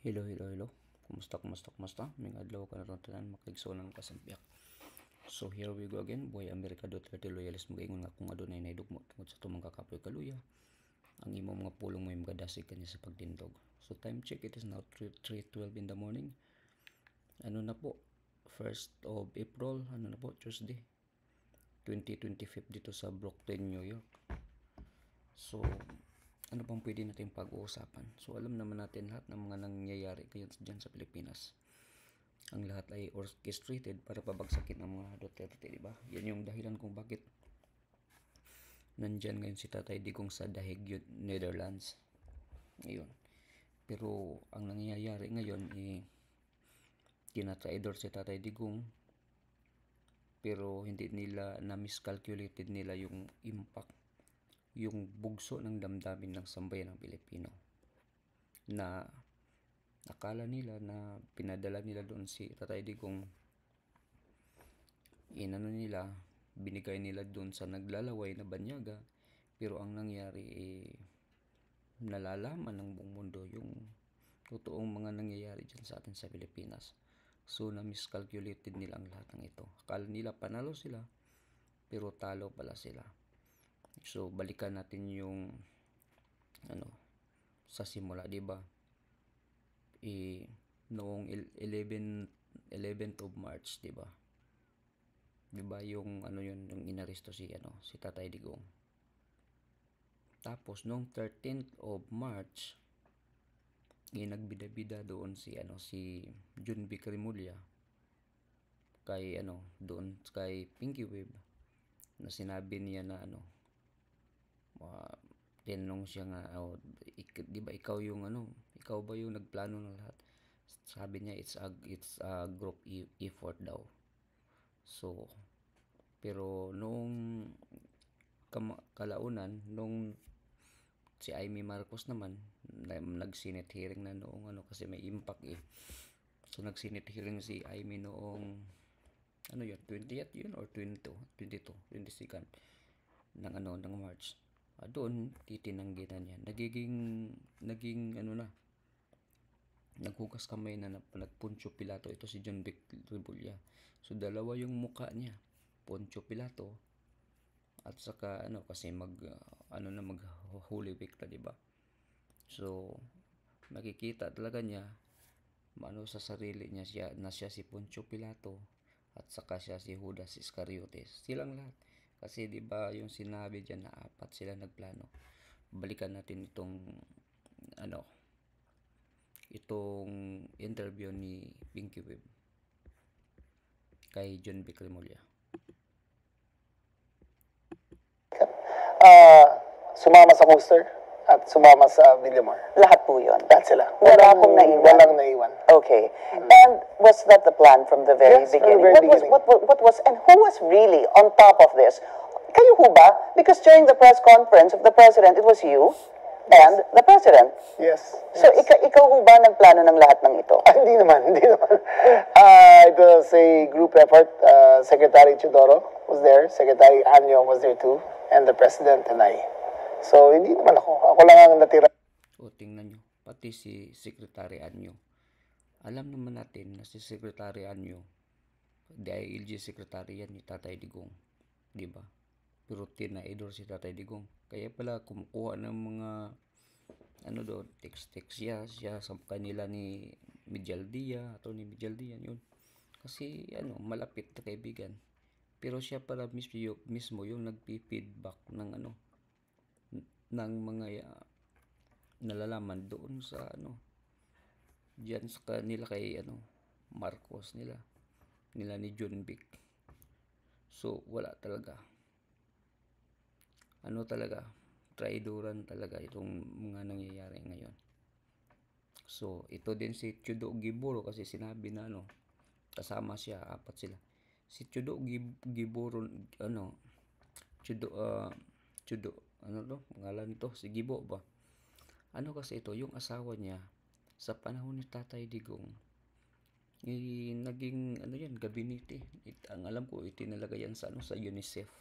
Hello, hello, hello. Kumusta? May adlaw ka na ron tanan makigsunan ka sa biyak. So here we go again. Boy America Duterte loyalist magaingon nga kung adunay naidugmo tungod sa tumang kakapoy kaluya. Ang imo mga pulong may magadasig kanya sa pagtindog. So time check, it is now 3:12 in the morning. Ano na po? 1st of April, ano na po? Tuesday. 2025 dito sa Brooklyn, New York. So ano pang pwede natin pag-uusapan? So alam naman natin lahat ng mga nangyayari ngayon dyan sa Pilipinas. Ang lahat ay orchestrated para pabagsakin ang mga Duterte, di ba? Yan yung dahilan kung bakit nandyan ngayon si Tatay Digong sa The Hague, Netherlands. Ngayon. Pero ang nangyayari ngayon tinatraidor si Tatay Digong, pero hindi nila na-miscalculated nila yung impact, yung bugso ng damdamin ng sambayan ng Pilipino, na akala nila na pinadala nila doon si Tatay Digong, binigay nila doon sa naglalaway na banyaga, pero ang nangyari nalalaman ng buong mundo yung totoong mga nangyayari dyan sa atin sa Pilipinas. So na-miscalculated nila ang lahat ng ito. Akala nila panalo sila, pero talo pala sila. So balikan natin yung sa simula, di ba? Noong 11th of March, di ba? Di ba yung yung inaresto si Tatay Digong. Tapos noong 13th of March, nagbida-bida doon si John B. Cremulya kay doon kay Pinky Web, na sinabi niya na tinanong siya nga, di ba ikaw ba yung nagplano ng lahat? Sabi niya it's a group effort daw. So pero noong kalaunan, nung si Amy Marcos naman nag-Senate hearing na noong kasi may impact So nag-Senate hearing si Amy noong 20th yun or 22 22nd ng March. Doon titinanggi na niya. Naging naghugas kamay na nagpuncho Pilato ito si John B. Cremulya. So dalawa yung mukha niya, Poncio Pilato at saka kasi mag Holy Week na, di ba? So nakikita talaga niya sa sarili niya siya si Poncio Pilato at saka siya si Judas Iscariotes. Silang lahat. Kasi di ba yung sinabi diyan na apat sila nagplano. Balikan natin itong interview ni Pinky Web kay John B. Cremulya. Sumama sa coaster at sumama sa Villamor. Lahat po yun. Lahat sila. Wala pong naiwan. Walang naiwan. Okay. And was that the plan from the very Yes, from the beginning? very beginning. What was, and who was really on top of this? Kayo ho ba? Because during the press conference of the president, it was you and the president. Yes. So, ikaw ho ba nagplano ng lahat ng ito? Hindi naman. It was a group effort. Secretary Chidoro was there. Secretary Anyo was there too. And the president and I. So, hindi naman ako. Ako lang ang natira. O tingnan nyo, pati si Secretary Anyo. Alam naman natin na si Secretary Anyo, DILG Secretary yan ni Tatay Digong. Di ba? Pero tinaidor si Tatay Digong. Kaya pala kumukuha ng mga text siya sa kanila ni Mijaldia atau ni Mijaldia yun. Kasi malapit na kaibigan. Pero siya pala mismo yung nagpi-feedback ng mga nalalaman doon sa diyan sa kanila kay Marcos nila ni John Vic. So wala talaga traidoran talaga itong mga nangyayari ngayon. So ito din si Chudo Giboro, kasi sinabi na kasama siya, apat sila. Si Chudo Giboro pangalan to, si Gibo ba? Kasi ito yung asawa niya sa panahon ni Tatay Digong, naging gabinete. Ang alam ko itinalaga yan sa UNICEF.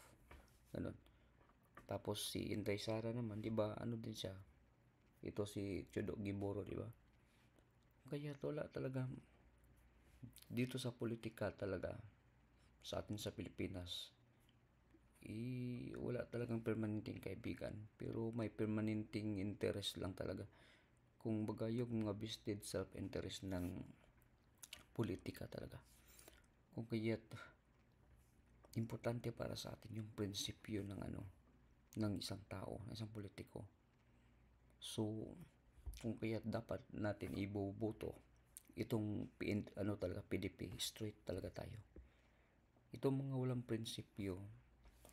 Tapos si Inday Sara naman, di ba? Din siya. Ito si Chudo Giboro, di ba? Kaya wala talaga dito sa politika talaga sa atin sa Pilipinas. Wala talagang permanenteng kaibigan, pero may permanenteng interest lang talaga. Kung baga yung mga vested self-interest ng politika talaga. Kung kaya't importante para sa atin yung prinsipyo ng ng isang tao, ng isang politiko. So, kung kaya't dapat natin iboboto itong talaga PDP, straight talaga tayo. Itong mga walang prinsipyo,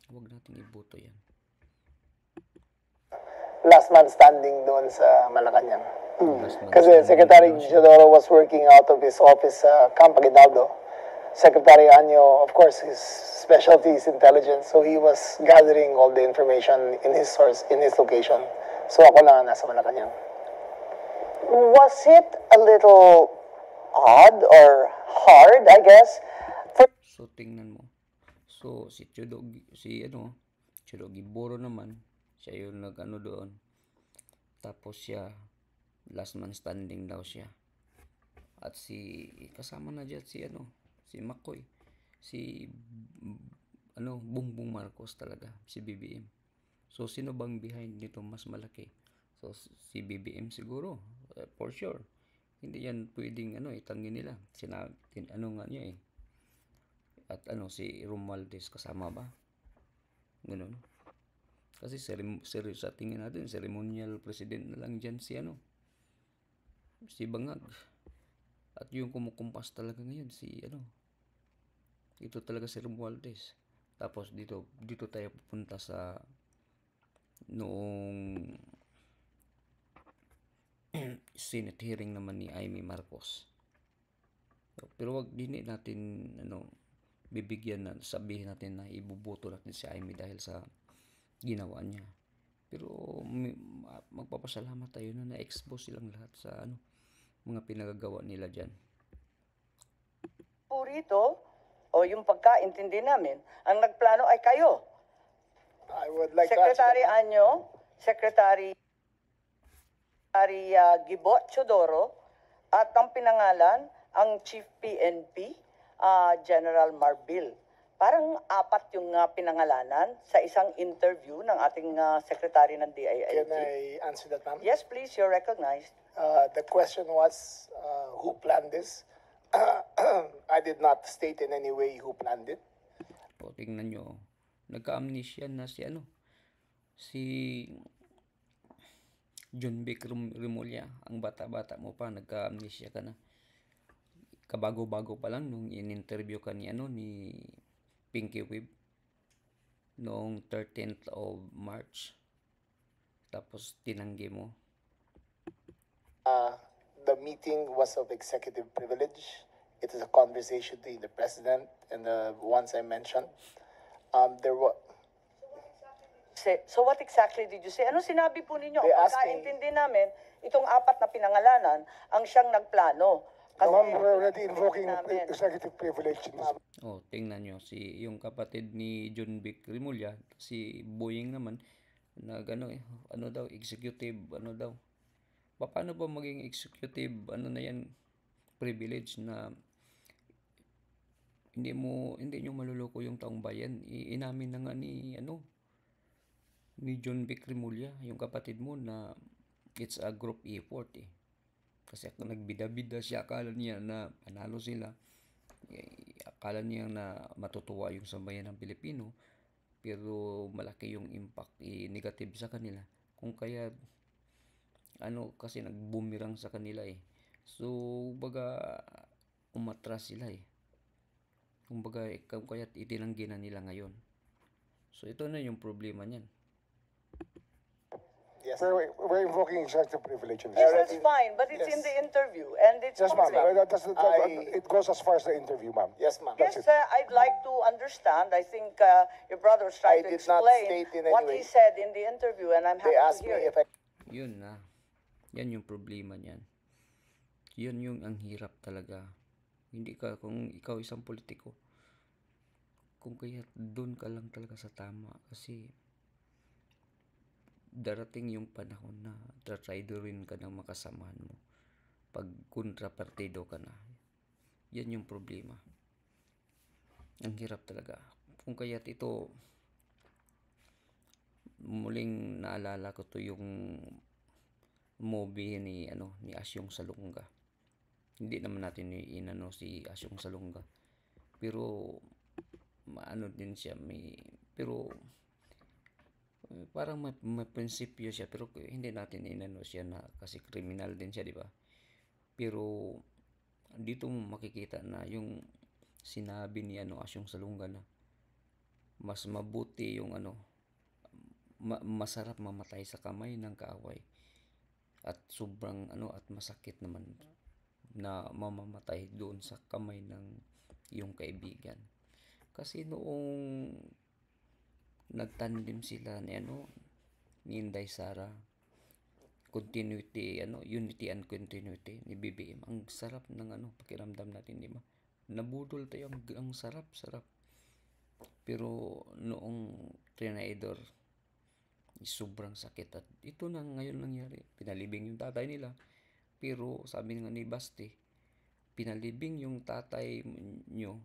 huwag natin iboto yan. Last man standing doon sa Malacanang. Last man Kasi standing Secretary daw siya. Isidoro was working out of his office sa Camp Aguinaldo. Secretary Anyo, of course, his specialty is intelligence, so he was gathering all the information in his source, in his location. So ako lang ang nasa Malacanang. Was it a little odd or hard, I guess, for So, tingnan mo. So, Chudo Giboro naman, siya yung doon. Tapos siya, last man standing daw siya. At kasama na dyan si Makoy. Si, Bongbong Marcos talaga, si BBM. So, sino bang behind nito mas malaki? So, si BBM siguro, for sure. Hindi yan pwedeng, itanggi nila. Nga niya eh. At si Romualdez kasama ba? Ganun. Kasi sa tingin natin, ceremonial president na lang dyan si Bangag. At yung kumukumpas talaga ngayon, ito talaga si Romualdez. Tapos dito tayo pupunta sa noong Senate hearing naman ni Amy Marcos. Pero wag din natin bibigyan na sabihin natin na ibuboto natin si Amy dahil sa ginawa niya. Pero magpapasalamat tayo na na-expose silang lahat sa mga pinagagawa nila diyan. Po rito, o yung pagkaintindi namin, ang nagplano ay kayo. I would like Secretary to answer. Anyo, Secretary Gibo Chodoro, at ang pinangalan, ang Chief PNP, General Marbil. Parang apat yung pinangalanan sa isang interview ng ating Secretary ng DILG. Can I answer that, ma'am? Yes, please, you're recognized. The question was, who planned this? I did not state in any way who planned it. O, tingnan nyo. Nagka-amnesia na si John Vic Remulla. Ang bata-bata mo pa, nagka-amnesia ka na. Kabago-bago pa lang nung in-interview ka ni Pinky Web noong 13th of March. Tapos tinanggi mo. The meeting was of executive privilege. It is a conversation between the president and the ones I mentioned. There were. So what exactly did you say? Ano sinabi po ninyo? They Ang asked me- pagkaintindi namin, itong apat na pinangalanan, ang siyang nagplano. Kasi Ma'am, we're already invoking namin. executive privilege. Oh, tingnan nyo. Yung kapatid ni John Vic Remulla, si Boying naman, executive, Paano ba maging executive, na yan, privilege na hindi nyo maluloko yung taong bayan. Inamin na nga ni John Vic Remulla, yung kapatid mo, na it's a group effort eh. Kasi nagbida-bida siya, akala niya na panalo sila. Akala niya na matutuwa yung sambayan ng Pilipino, pero malaki yung impact negative sa kanila. Kung kaya kasi nagbumirang sa kanila eh. So baga umatras sila eh. Kumbaga kaya itinanggi na nila ngayon. So ito na yung problema niyan. Yes. We're invoking executive privilege in Yes, this. that's fine, but it's Yes. in the interview, and it's Yes, ma'am. public. It goes as far as the interview, ma'am. Yes, ma'am. Yes, I'd like to understand. I think your brother was I trying to did not explain state in any what way. he said in the interview, and I'm They happy asked to me hear if it. Yun na. Yan yung problema niyan. Yun yung ang hirap talaga. Kung ikaw isang politiko, kung kaya doon ka lang talaga sa tama. Kasi darating yung panahon na try rin ka ng makasamahan mo. pag kontrapartido ka na, yan yung problema. Ang hirap talaga. Kung kaya't ito, muling naalala ko to yung movie ni Asyong Salonga. Hindi naman natin inano si Asyong Salonga. Pero maano din siya, pero parang may prinsipyo siya, pero hindi natin inano siya na kasi kriminal din siya, di ba? Pero dito mo makikita na yung sinabi ni Asyong Salonga na mas mabuti yung masarap mamatay sa kamay ng kaaway at sobrang at masakit naman na mamamatay doon sa kamay ng iyong kaibigan. Kasi noong nagtandem sila ni Inday Sara, continuity, unity and continuity ni BBM. Ang sarap ng pakiramdam natin, di ba? Nabudol tayo, ang sarap. Pero noong trinidor, sobrang sakit. At ito na ngayon nangyari. Pinalibing yung tatay nila. Pero sabi nga ni Basti, pinalibing yung tatay nyo,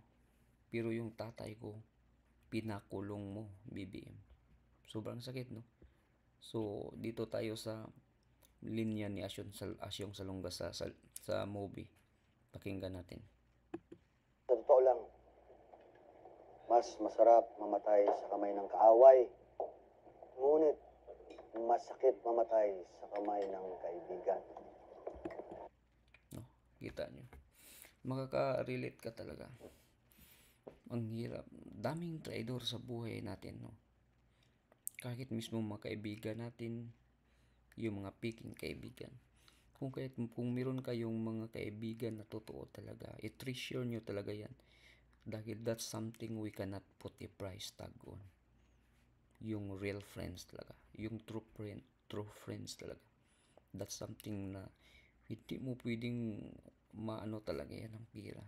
pero yung tatay ko, pinakulong mo, BBM. Sobrang sakit, no? So, dito tayo sa linya ni Asyong Salonga sa movie. Pakinggan natin. Sa totoo lang, mas masarap mamatay sa kamay ng kaaway. Ngunit, masakit mamatay sa kamay ng kaibigan. No, kita nyo. Makaka-relate ka talaga. Ang hirap. Daming traidor sa buhay natin, no? Kahit mismo mga kaibigan natin, yung mga peking kaibigan. Kung meron kayong mga kaibigan na totoo talaga, i-treasure nyo talaga yan. Dahil that's something we cannot put a price tag on. Yung real friends talaga. Yung true friends talaga. That's something na hindi mo pwedeng talaga yan ang pira.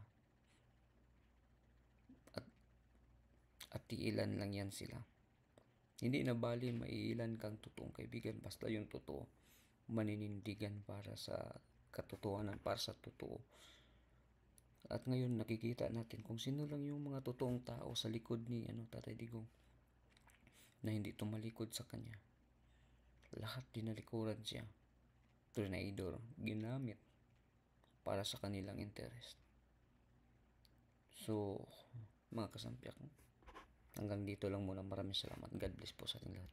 At iilan lang yan sila. Hindi na bali maiilan kang totoong kaibigan. Basta yung totoo, maninindigan para sa katotohanan, para sa totoo. At ngayon nakikita natin kung sino lang yung mga totoong tao sa likod ni Tatay Digong na hindi tumalikod sa kanya. Lahat dinalikuran siya. Trinidor, ginamit para sa kanilang interest. So, mga kasampiak, hanggang dito lang muna. Maraming salamat. God bless po sa ating lahat.